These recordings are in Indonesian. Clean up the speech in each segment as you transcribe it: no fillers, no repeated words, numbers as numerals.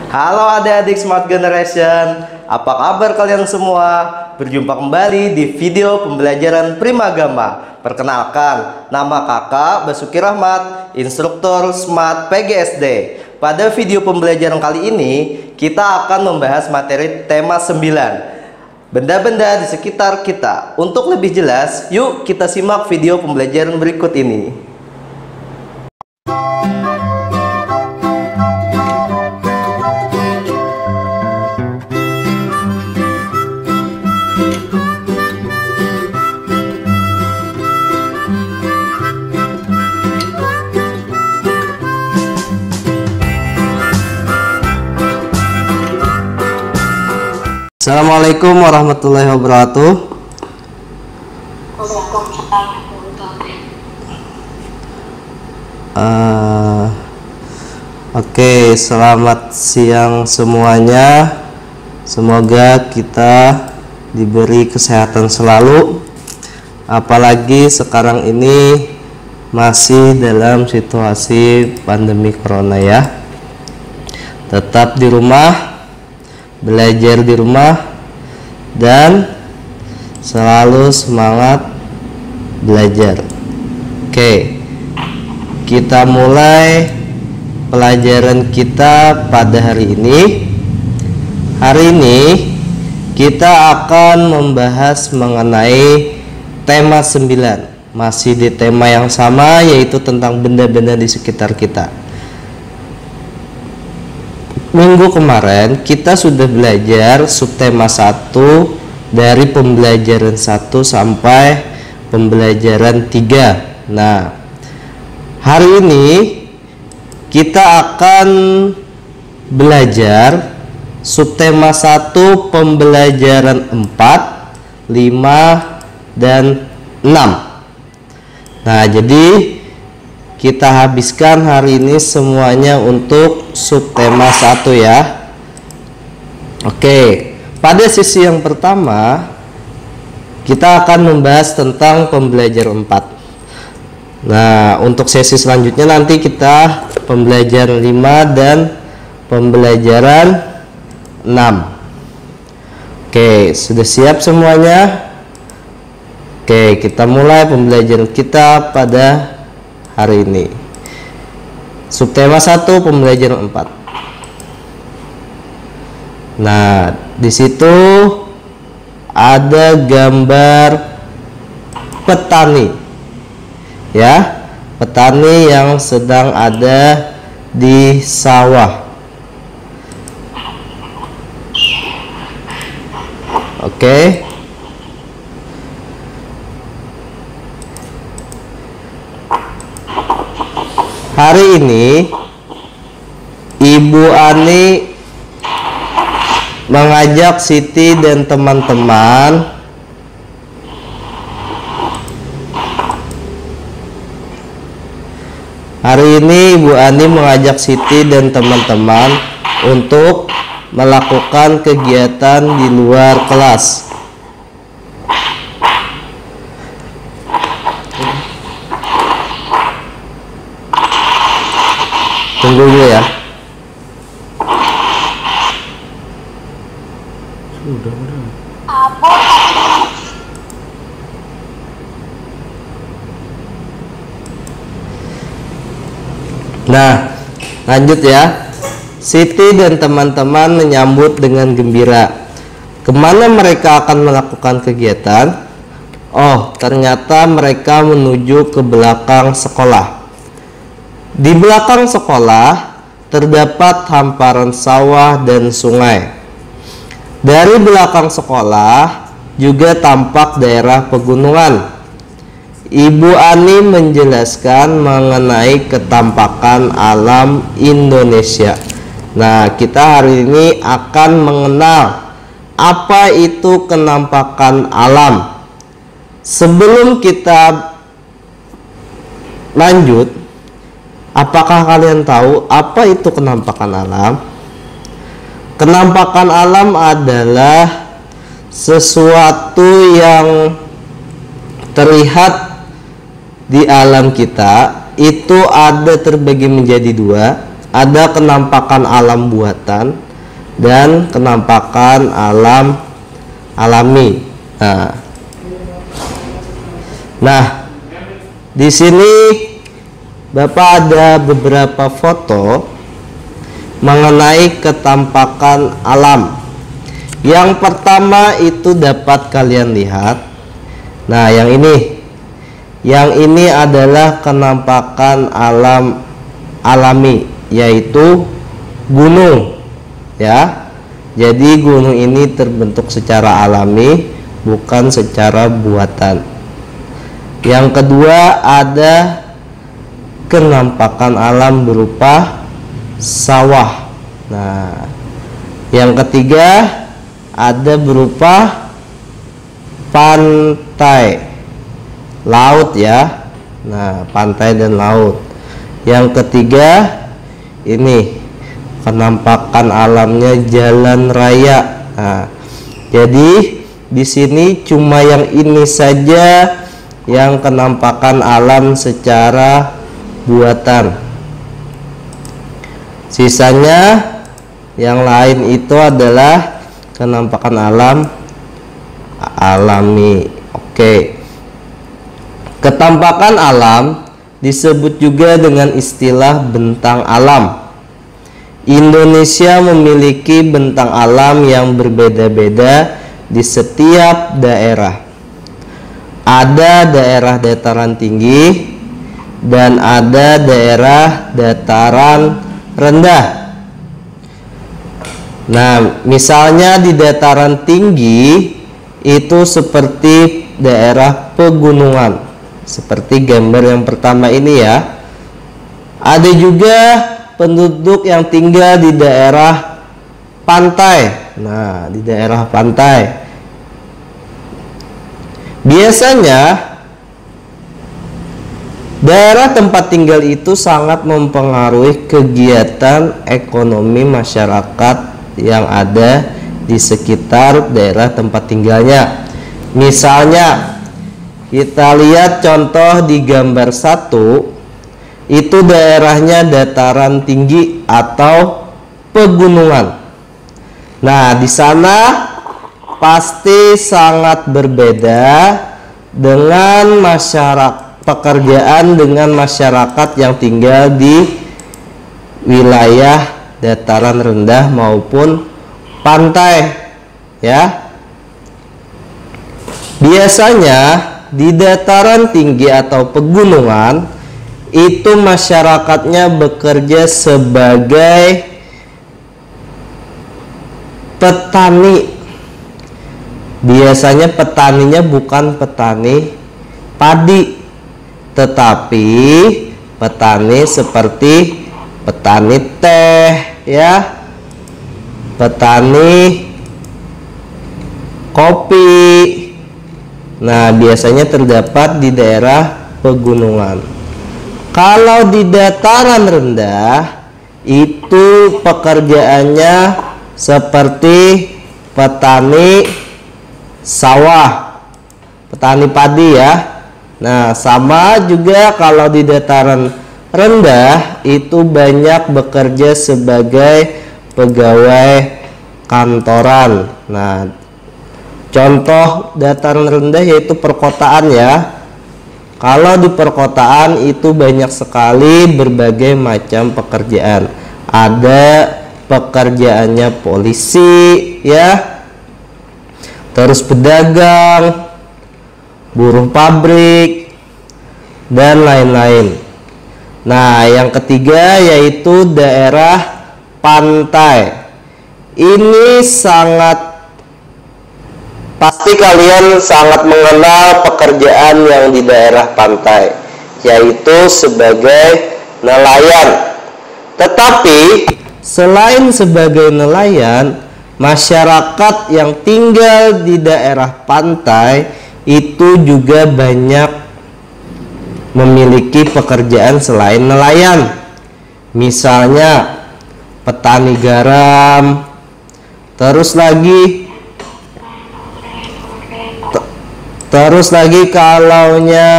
Halo adik-adik Smart Generation, apa kabar kalian semua? Berjumpa kembali di video pembelajaran Primagama. Perkenalkan, nama kakak Basuki Rahmat, instruktur Smart PGSD. Pada video pembelajaran kali ini, kita akan membahas materi tema 9, benda-benda di sekitar kita. Untuk lebih jelas, yuk kita simak video pembelajaran berikut ini. Assalamualaikum warahmatullahi wabarakatuh. Oke, selamat siang semuanya. Semoga kita diberi kesehatan selalu. Apalagi sekarang ini masih dalam situasi pandemi corona ya. Tetap di rumah, belajar di rumah, dan selalu semangat belajar. Oke, kita mulai pelajaran kita pada hari ini. Hari ini kita akan membahas mengenai tema 9, masih di tema yang sama, yaitu tentang benda-benda di sekitar kita. Minggu kemarin kita sudah belajar subtema 1 dari pembelajaran 1 sampai pembelajaran 3. Nah, hari ini kita akan belajar subtema 1 pembelajaran 4, 5, dan 6. Nah, jadi kita habiskan hari ini semuanya untuk subtema 1 ya. Oke, pada sesi yang pertama kita akan membahas tentang pembelajaran 4. Nah, untuk sesi selanjutnya nanti kita pembelajaran 5 dan pembelajaran 6. Oke, sudah siap semuanya? Oke, kita mulai pembelajaran kita pada hari ini. Subtema 1 pembelajaran 4. Nah, di situ ada gambar petani. Ya, petani yang sedang ada di sawah. Oke. Hari ini Ibu Ani mengajak Siti dan teman-teman untuk melakukan kegiatan di luar kelas. Tunggu dulu ya. Nah, lanjut ya. Siti dan teman-teman menyambut dengan gembira. Kemana mereka akan melakukan kegiatan? Oh, ternyata mereka menuju ke belakang sekolah. Di belakang sekolah terdapat hamparan sawah dan sungai. Dari belakang sekolah juga tampak daerah pegunungan. Ibu Ani menjelaskan mengenai ketampakan alam Indonesia. Nah, kita hari ini akan mengenal apa itu kenampakan alam. Sebelum kita lanjut, apakah kalian tahu apa itu kenampakan alam? Kenampakan alam adalah sesuatu yang terlihat di alam kita itu ada terbagi menjadi dua, ada kenampakan alam buatan dan kenampakan alam alami. Nah, di sini Bapak ada beberapa foto mengenai ketampakan alam. Yang pertama itu dapat kalian lihat. Nah, yang ini adalah kenampakan alam alami, yaitu gunung, ya. Jadi gunung ini terbentuk secara alami, bukan secara buatan. Yang kedua ada kenampakan alam berupa sawah. Nah, yang ketiga ada berupa pantai, laut, ya. Nah, pantai dan laut. Yang ketiga ini penampakan alamnya jalan raya. Nah, jadi di sini cuma yang ini saja yang kenampakan alam secara buatan. Sisanya yang lain itu adalah kenampakan alam alami. Oke. Ketampakan alam disebut juga dengan istilah bentang alam. Indonesia memiliki bentang alam yang berbeda-beda di setiap daerah. Ada daerah dataran tinggi dan ada daerah dataran rendah. Nah, misalnya di dataran tinggi itu seperti daerah pegunungan, seperti gambar yang pertama ini, ya. Ada juga penduduk yang tinggal di daerah pantai. Nah, di daerah pantai biasanya daerah tempat tinggal itu sangat mempengaruhi kegiatan ekonomi masyarakat yang ada di sekitar daerah tempat tinggalnya. Misalnya kita lihat contoh di gambar 1, itu daerahnya dataran tinggi atau pegunungan. Nah, di sana pasti sangat berbeda dengan pekerjaan dengan masyarakat yang tinggal di wilayah dataran rendah maupun pantai, ya. Biasanya di dataran tinggi atau pegunungan itu masyarakatnya bekerja sebagai petani. Biasanya petaninya bukan petani padi, tetapi petani seperti petani teh, ya, petani kopi. Nah, biasanya terdapat di daerah pegunungan. Kalau di dataran rendah itu pekerjaannya seperti petani sawah, petani padi, ya. Nah, sama juga kalau di dataran rendah itu banyak bekerja sebagai pegawai kantoran. Nah, contoh dataran rendah yaitu perkotaan, ya. Kalau di perkotaan itu banyak sekali berbagai macam pekerjaan. Ada pekerjaannya polisi, ya, terus pedagang, buruh pabrik, dan lain-lain. Nah, yang ketiga yaitu daerah pantai. Ini pasti kalian sangat mengenal pekerjaan yang di daerah pantai, yaitu sebagai nelayan. Tetapi selain sebagai nelayan, masyarakat yang tinggal di daerah pantai itu juga banyak memiliki pekerjaan selain nelayan. Misalnya petani garam, terus lagi kalaunya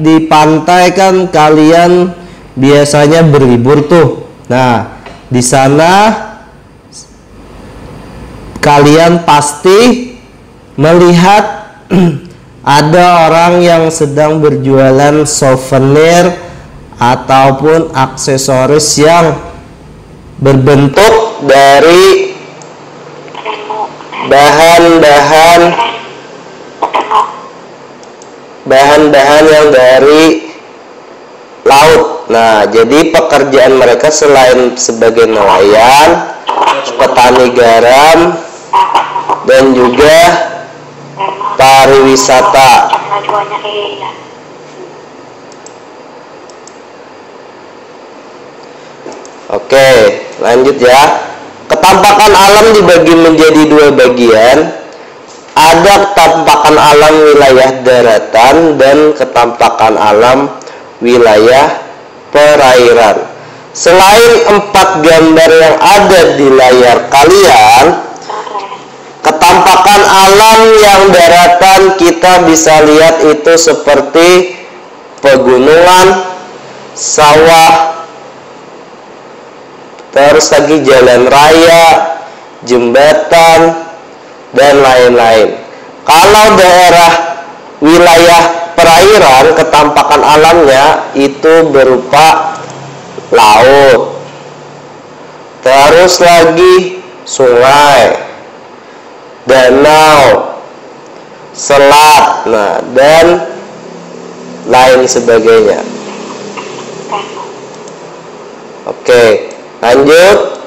di pantai kan kalian biasanya berlibur tuh. Nah, di sana kalian pasti melihat ada orang yang sedang berjualan souvenir ataupun aksesoris yang berbentuk dari bahan-bahan yang dari laut. Nah, jadi pekerjaan mereka selain sebagai nelayan, petani garam, dan juga pariwisata. Oke, lanjut ya. Ketampakan alam dibagi menjadi dua bagian. Ada ketampakan alam wilayah daratan dan ketampakan alam wilayah perairan. Selain 4 gambar yang ada di layar kalian, ketampakan alam yang daratan kita bisa lihat itu seperti pegunungan, sawah, terus lagi jalan raya, jembatan, dan lain-lain. Kalau daerah wilayah perairan, ketampakan alamnya itu berupa laut, terus lagi sungai, danau, selat, nah, dan lain sebagainya. Oke, lanjut.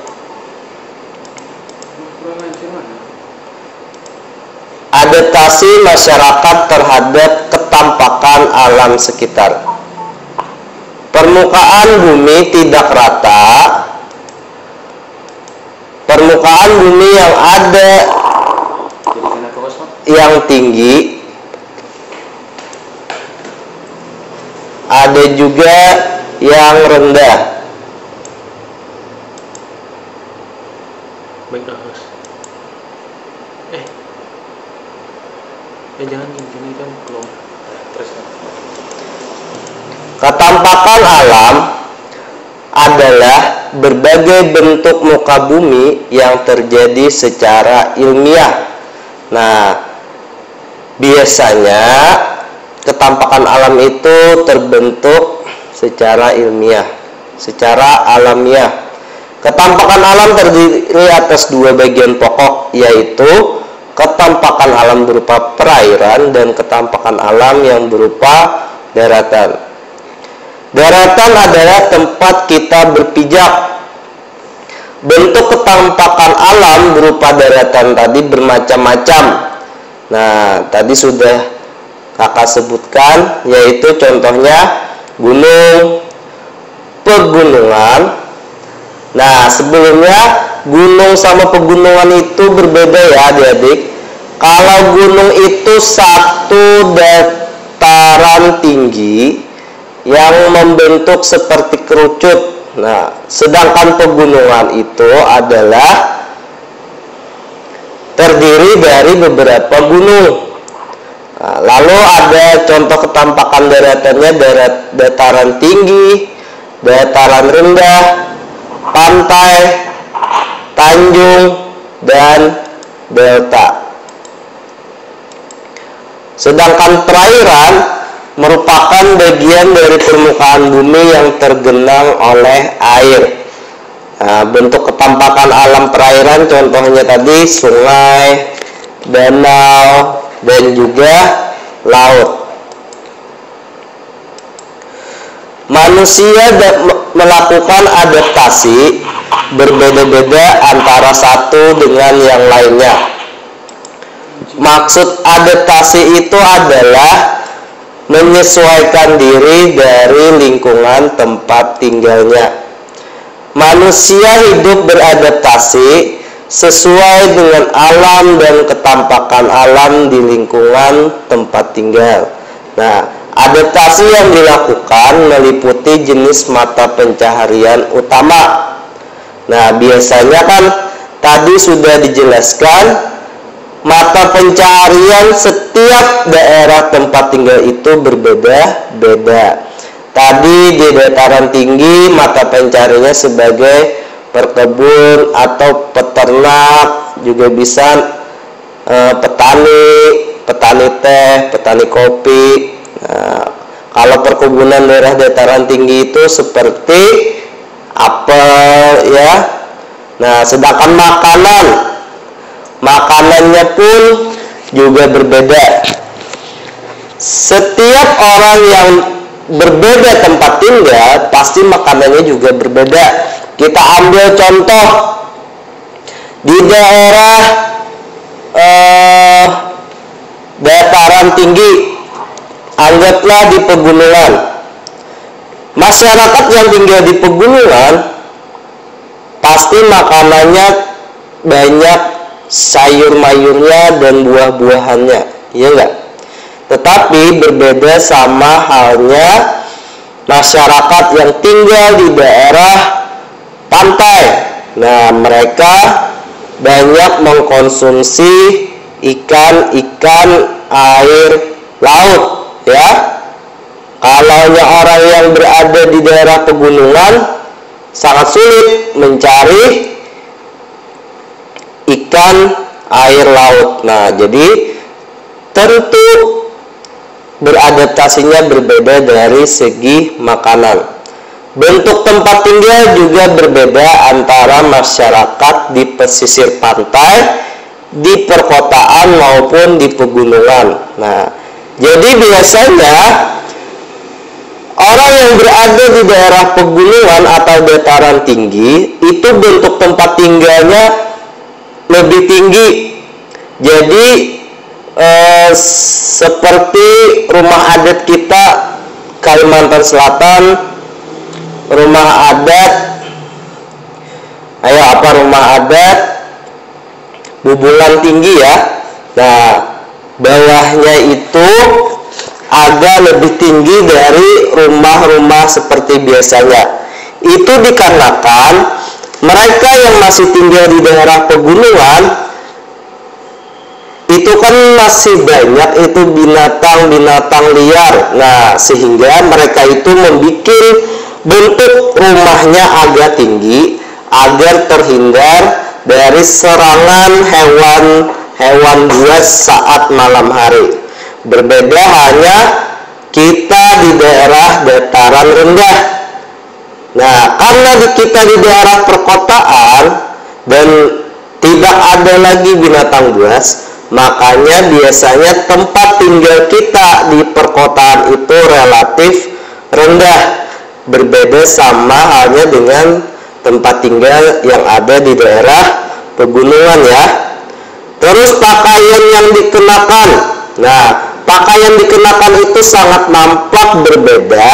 Adaptasi masyarakat terhadap ketampakan alam sekitar. Permukaan bumi tidak rata. Permukaan bumi yang ada yang tinggi, ada juga yang rendah. Ketampakan alam adalah berbagai bentuk muka bumi yang terjadi secara ilmiah. Nah, biasanya ketampakan alam itu terbentuk secara ilmiah, secara alamiah. Ketampakan alam terdiri atas 2 bagian pokok, yaitu ketampakan alam berupa perairan dan ketampakan alam yang berupa daratan. Daratan adalah tempat kita berpijak. Bentuk ketampakan alam berupa daratan tadi bermacam-macam. Nah, tadi sudah kakak sebutkan, yaitu contohnya gunung, pegunungan. Nah, sebelumnya gunung sama pegunungan itu berbeda ya adik-adik. Kalau gunung itu satu dataran tinggi yang membentuk seperti kerucut. Nah, sedangkan pegunungan itu adalah terdiri dari beberapa gunung. Nah, lalu ada contoh ketampakan daratannya, dataran tinggi, dataran rendah, pantai, tanjung, dan delta. Sedangkan perairan merupakan bagian dari permukaan bumi yang tergenang oleh air. Nah, bentuk ketampakan alam perairan contohnya tadi sungai, danau, dan juga laut. Manusia melakukan adaptasi berbeda-beda antara satu dengan yang lainnya. Maksud adaptasi itu adalah menyesuaikan diri dari lingkungan tempat tinggalnya. Manusia hidup beradaptasi sesuai dengan alam dan ketampakan alam di lingkungan tempat tinggal. Nah, adaptasi yang dilakukan meliputi jenis mata pencaharian utama. Nah, biasanya kan tadi sudah dijelaskan, mata pencaharian setiap daerah tempat tinggal itu berbeda-beda. Tadi di dataran tinggi mata pencarinya sebagai perkebun atau peternak, juga bisa petani teh, petani kopi. Nah, kalau perkebunan daerah dataran tinggi itu seperti apel ya. Nah, sedangkan makanannya pun juga berbeda. Setiap orang yang berbeda tempat tinggal, pasti makanannya juga berbeda. Kita ambil contoh di daerah dataran tinggi, anggaplah di pegunungan. Masyarakat yang tinggal di pegunungan pasti makanannya banyak sayur mayurnya dan buah-buahannya, iya enggak? Tetapi berbeda sama halnya masyarakat yang tinggal di daerah pantai. Nah, mereka banyak mengkonsumsi ikan air laut ya. Kalau orang yang berada di daerah pegunungan sangat sulit mencari ikan air laut. Nah, jadi tentu beradaptasinya berbeda dari segi makanan. Bentuk tempat tinggal juga berbeda antara masyarakat di pesisir pantai, di perkotaan maupun di pegunungan. Nah, jadi biasanya orang yang berada di daerah pegunungan atau dataran tinggi itu bentuk tempat tinggalnya lebih tinggi. Jadi seperti rumah adat kita Kalimantan Selatan, rumah adat rumah adat Bubulan tinggi ya. Nah, bawahnya itu agak lebih tinggi dari rumah-rumah seperti biasanya. Itu dikarenakan mereka yang masih tinggal di daerah pegunungan itu kan masih banyak itu binatang-binatang liar. Nah, sehingga mereka itu membuat bentuk rumahnya agak tinggi agar terhindar dari serangan hewan buas saat malam hari. Berbeda hanya kita di daerah dataran rendah. Nah, karena kita di daerah perkotaan dan tidak ada lagi binatang buas, makanya biasanya tempat tinggal kita di perkotaan itu relatif rendah. Berbeda sama halnya dengan tempat tinggal yang ada di daerah pegunungan ya. Terus pakaian yang dikenakan. Nah, pakaian dikenakan itu sangat nampak berbeda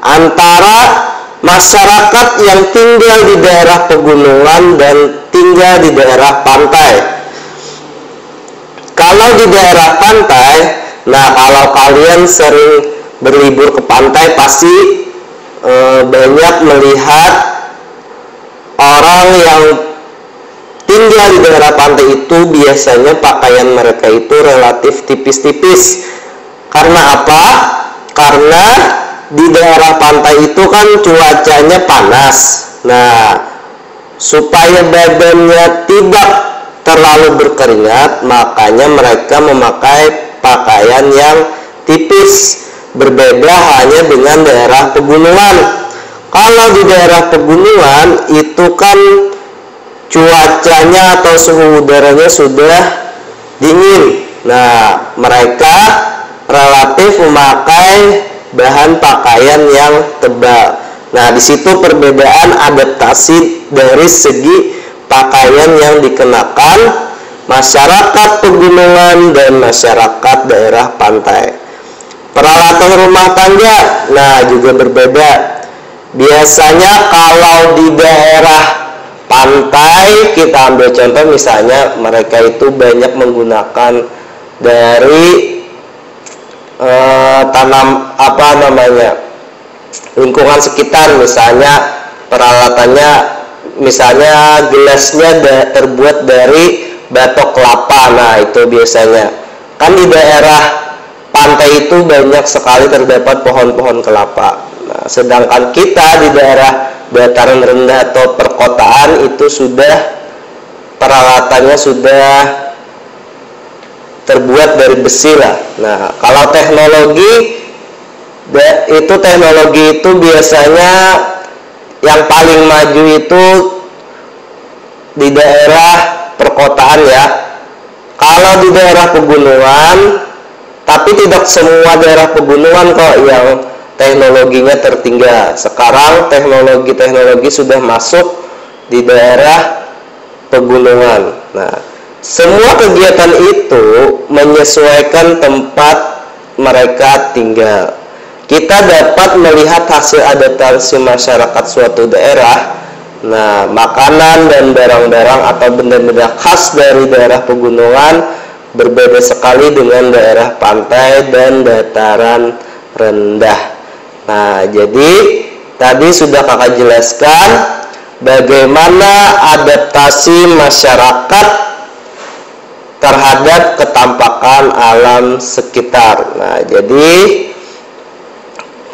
antara masyarakat yang tinggal di daerah pegunungan dan tinggal di daerah pantai. Kalau di daerah pantai, nah kalau kalian sering berlibur ke pantai pasti banyak melihat orang yang tinggal di daerah pantai itu biasanya pakaian mereka itu relatif tipis-tipis. Karena apa? Karena di daerah pantai itu kan cuacanya panas. Nah, supaya badannya tidak terlalu berkeringat, makanya mereka memakai pakaian yang tipis. Berbeda hanya dengan daerah pegunungan. Kalau di daerah pegunungan itu kan cuacanya atau suhu udaranya sudah dingin. Nah, mereka relatif memakai bahan pakaian yang tebal. Nah, di situ perbedaan adaptasi dari segi pakaian yang dikenakan masyarakat pegunungan dan masyarakat daerah pantai. Peralatan rumah tangga, nah juga berbeda. Biasanya kalau di daerah pantai, kita ambil contoh misalnya mereka itu banyak menggunakan dari lingkungan sekitar. Misalnya peralatannya, misalnya gelasnya terbuat dari batok kelapa. Nah, itu biasanya kan di daerah pantai itu banyak sekali terdapat pohon-pohon kelapa. Nah, sedangkan kita di daerah dataran rendah atau perkotaan itu sudah peralatannya sudah terbuat dari besi lah. Nah, kalau teknologi itu biasanya yang paling maju itu di daerah perkotaan ya. Kalau di daerah pegunungan, tapi tidak semua daerah pegunungan kok yang teknologinya tertinggal. Sekarang teknologi sudah masuk di daerah pegunungan. Nah, semua kegiatan itu menyesuaikan tempat mereka tinggal. Kita dapat melihat hasil adaptasi masyarakat suatu daerah. Nah, makanan dan barang-barang atau benda-benda khas dari daerah pegunungan berbeda sekali dengan daerah pantai dan dataran rendah. Nah, jadi tadi sudah kakak jelaskan bagaimana adaptasi masyarakat terhadap ketampakan alam sekitar. Nah, jadi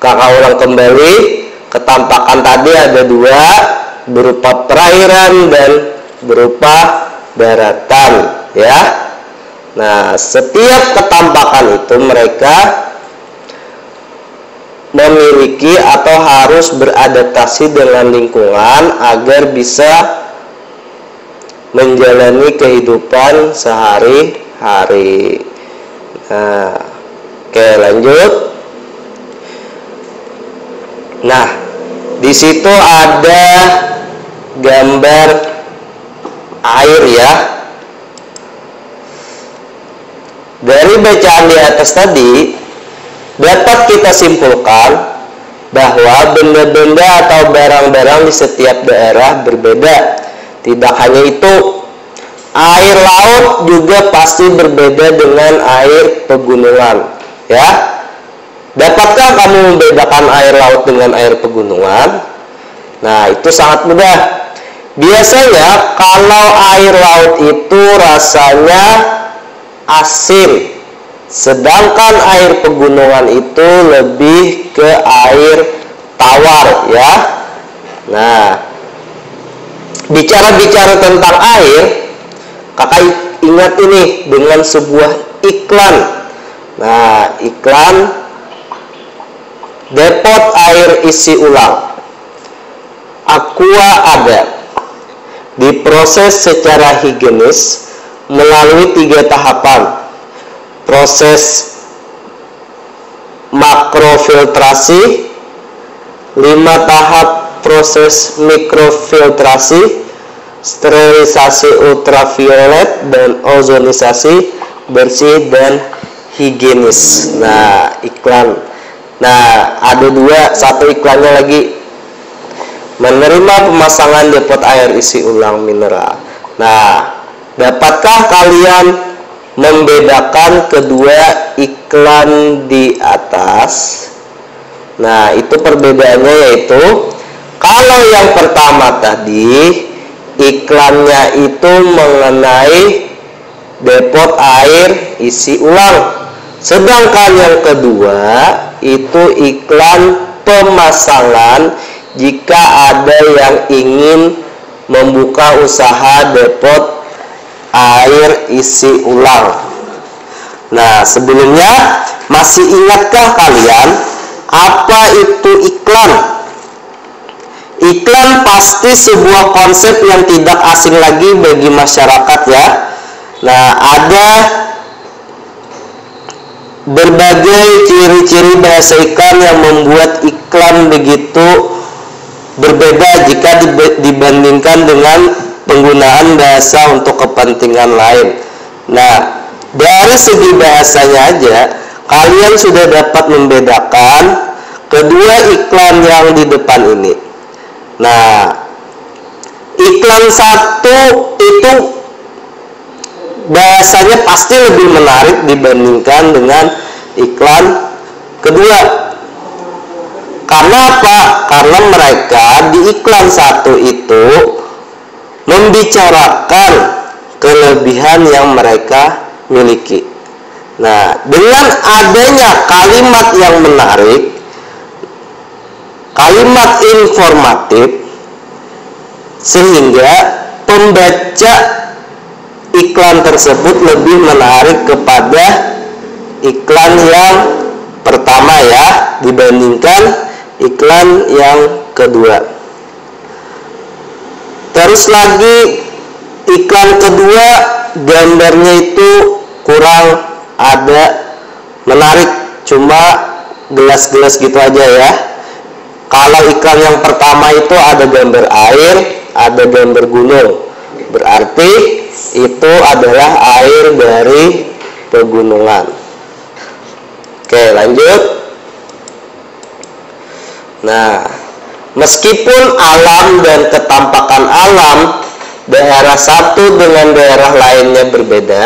kakak ulang kembali, ketampakan tadi ada dua, berupa perairan dan berupa daratan ya. Nah, setiap ketampakan itu mereka memiliki atau harus beradaptasi dengan lingkungan agar bisa menjalani kehidupan sehari-hari. Nah, oke, lanjut. Nah, di situ ada gambar air ya. Dari bacaan di atas tadi dapat kita simpulkan bahwa benda-benda atau barang-barang di setiap daerah berbeda. Tidak hanya itu, air laut juga pasti berbeda dengan air pegunungan ya. Dapatkah kamu membedakan air laut dengan air pegunungan? Nah, itu sangat mudah. Biasanya kalau air laut itu rasanya asin, sedangkan air pegunungan itu lebih ke air tawar ya. Nah, bicara-bicara tentang air, kakak ingat ini dengan sebuah iklan. Nah, iklan depot air isi ulang Aqua ada diproses secara higienis melalui 3 tahapan. Proses makrofiltrasi, 5 tahap proses mikrofiltrasi, sterilisasi ultraviolet, dan ozonisasi bersih dan higienis. Nah, iklan. Nah, ada dua, satu iklannya lagi. Menerima pemasangan depot air isi ulang mineral. Nah, dapatkah kalian membedakan kedua iklan di atas? Nah, itu perbedaannya yaitu kalau yang pertama tadi iklannya itu mengenai depot air isi ulang, sedangkan yang kedua itu iklan pemasangan jika ada yang ingin membuka usaha depot air isi ulang. Nah, sebelumnya masih ingatkah kalian apa itu iklan? Iklan pasti sebuah konsep yang tidak asing lagi bagi masyarakat ya. Nah, ada berbagai ciri-ciri bahasa iklan yang membuat iklan begitu berbeda jika dibandingkan dengan penggunaan bahasa untuk kepentingan lain. Nah, dari segi bahasanya aja kalian sudah dapat membedakan kedua iklan yang di depan ini. Nah, iklan satu itu bahasanya pasti lebih menarik dibandingkan dengan iklan kedua. Karena apa? Karena mereka di iklan satu itu membicarakan kelebihan yang mereka miliki. Nah, dengan adanya kalimat yang menarik, kalimat informatif sehingga pembaca iklan tersebut lebih menarik kepada iklan yang pertama ya dibandingkan iklan yang kedua. Terus lagi iklan kedua gambarnya itu kurang ada menarik, cuma gelas-gelas gitu aja ya. Kalau iklan yang pertama itu ada gambar air, ada gambar gunung, berarti itu adalah air dari pegunungan. Oke, lanjut. Nah, meskipun alam dan ketampakan alam daerah satu dengan daerah lainnya berbeda,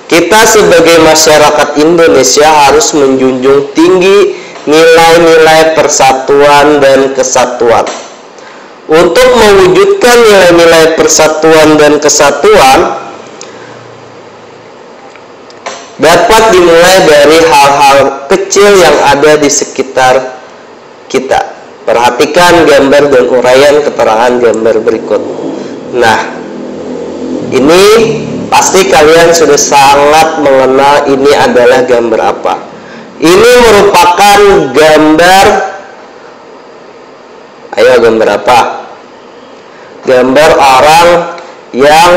kita sebagai masyarakat Indonesia harus menjunjung tinggi nilai-nilai persatuan dan kesatuan. Untuk mewujudkan nilai-nilai persatuan dan kesatuan dapat dimulai dari hal-hal kecil yang ada di sekitar kita. Perhatikan gambar dan uraian keterangan gambar berikut. Nah, ini pasti kalian sudah sangat mengenal ini adalah gambar apa. Ini merupakan gambar, ayo gambar apa? Gambar orang yang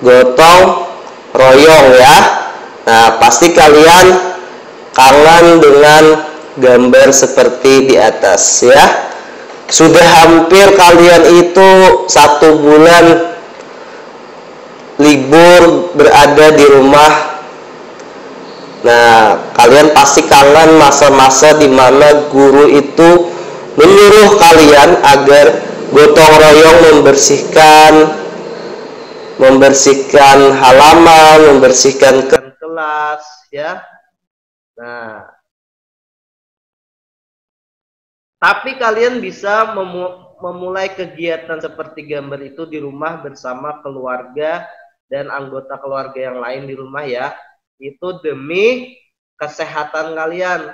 gotong royong ya. Nah, pasti kalian kangen dengan gambar seperti di atas ya. Sudah hampir kalian itu 1 bulan libur berada di rumah. Nah, kalian pasti kangen masa-masa di mana guru itu menyuruh kalian agar gotong royong membersihkan halaman, membersihkan kelas ya. Nah, tapi kalian bisa memulai kegiatan seperti gambar itu di rumah bersama keluarga dan anggota keluarga yang lain di rumah ya. Itu demi kesehatan kalian,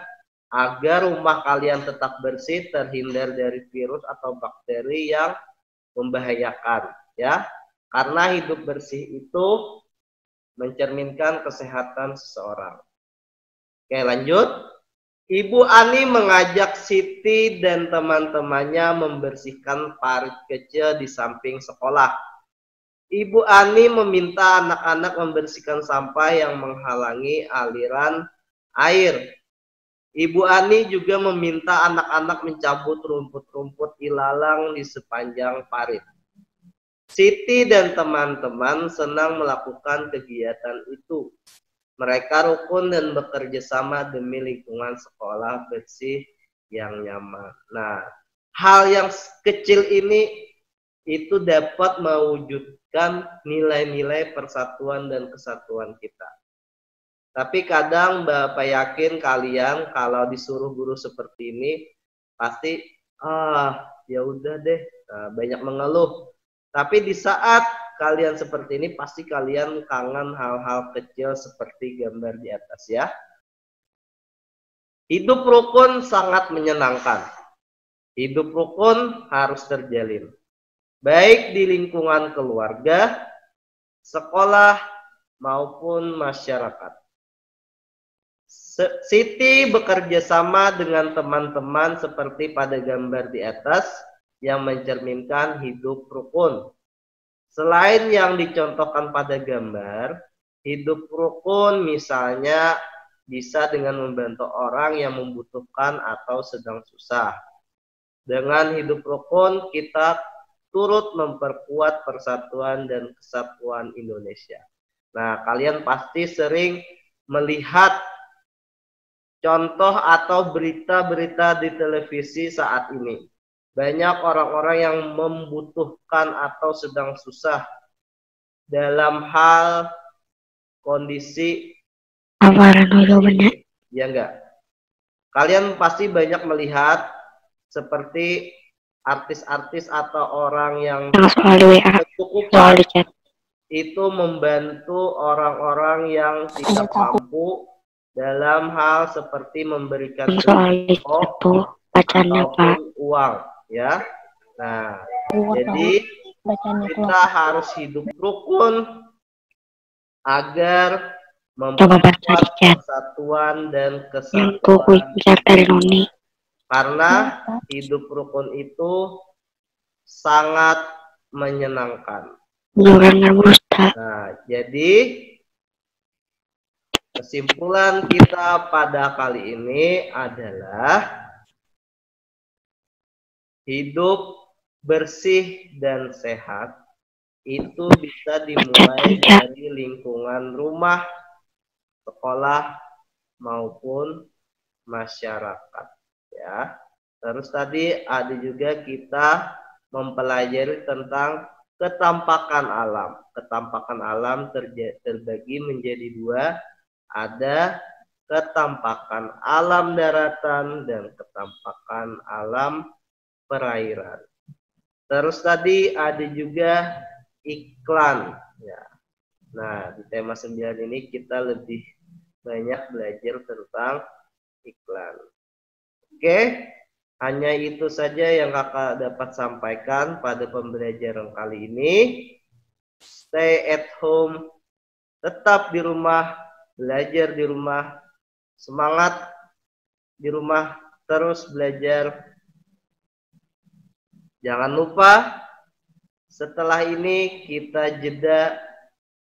agar rumah kalian tetap bersih, terhindar dari virus atau bakteri yang membahayakan ya. Karena hidup bersih itu mencerminkan kesehatan seseorang. Oke, lanjut. Ibu Ani mengajak Siti dan teman-temannya membersihkan parit kecil di samping sekolah. Ibu Ani meminta anak-anak membersihkan sampah yang menghalangi aliran air. Ibu Ani juga meminta anak-anak mencabut rumput-rumput ilalang di sepanjang parit. Siti dan teman-teman senang melakukan kegiatan itu. Mereka rukun dan bekerja sama demi lingkungan sekolah bersih yang nyaman. Nah, hal yang kecil ini itu dapat mewujudkan nilai-nilai persatuan dan kesatuan kita. Tapi kadang Bapak yakin kalian kalau disuruh guru seperti ini pasti ya udah deh, banyak mengeluh. Tapi di saat kalian seperti ini pasti kalian kangen hal-hal kecil seperti gambar di atas ya. Hidup rukun sangat menyenangkan. Hidup rukun harus terjalin, baik di lingkungan keluarga, sekolah, maupun masyarakat. Siti bekerja sama dengan teman-teman seperti pada gambar di atas yang mencerminkan hidup rukun. Selain yang dicontohkan pada gambar, hidup rukun misalnya bisa dengan membantu orang yang membutuhkan atau sedang susah. Dengan hidup rukun, kita turut memperkuat persatuan dan kesatuan Indonesia. Nah, kalian pasti sering melihat contoh atau berita-berita di televisi saat ini. Banyak orang-orang yang membutuhkan atau sedang susah dalam hal kondisi ya enggak. Kalian pasti banyak melihat seperti artis-artis atau orang yang berkecukupan itu membantu orang-orang yang tidak mampu dalam hal seperti memberikan sembako Bacanya, Pak. ataupun uang, ya. Nah, Uang, jadi bacanya kita harus hidup rukun agar Coba baca di memperkuat chat. persatuan dan Yang buku kesatuan. besar dari Noni. Karena hidup rukun itu sangat menyenangkan. Mendengar Ustaz. Nah, jadi kesimpulan kita pada kali ini adalah hidup bersih dan sehat itu bisa dimulai dari lingkungan rumah, sekolah, maupun masyarakat, ya. Terus tadi ada juga kita mempelajari tentang ketampakan alam. Ketampakan alam terbagi menjadi dua, ada ketampakan alam daratan dan ketampakan alam perairan. Terus tadi ada juga iklan, ya. Nah, di tema 9 ini kita lebih banyak belajar tentang iklan. Oke, hanya itu saja yang kakak dapat sampaikan pada pembelajaran kali ini. Stay at home, tetap di rumah, belajar di rumah, semangat di rumah, terus belajar. Jangan lupa setelah ini kita jeda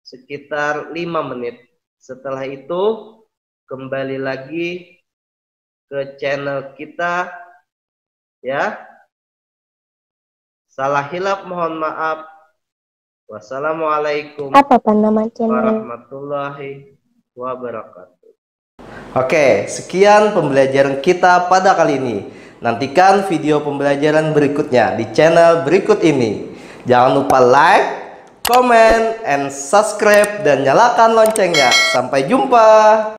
sekitar 5 menit. Setelah itu kembali lagi ke channel kita, ya. Salah hilap mohon maaf. Wassalamualaikum warahmatullahi wabarakatuh. Oke, sekian pembelajaran kita pada kali ini. Nantikan video pembelajaran berikutnya di channel berikut ini. Jangan lupa like, comment, and subscribe, dan nyalakan loncengnya. Sampai jumpa.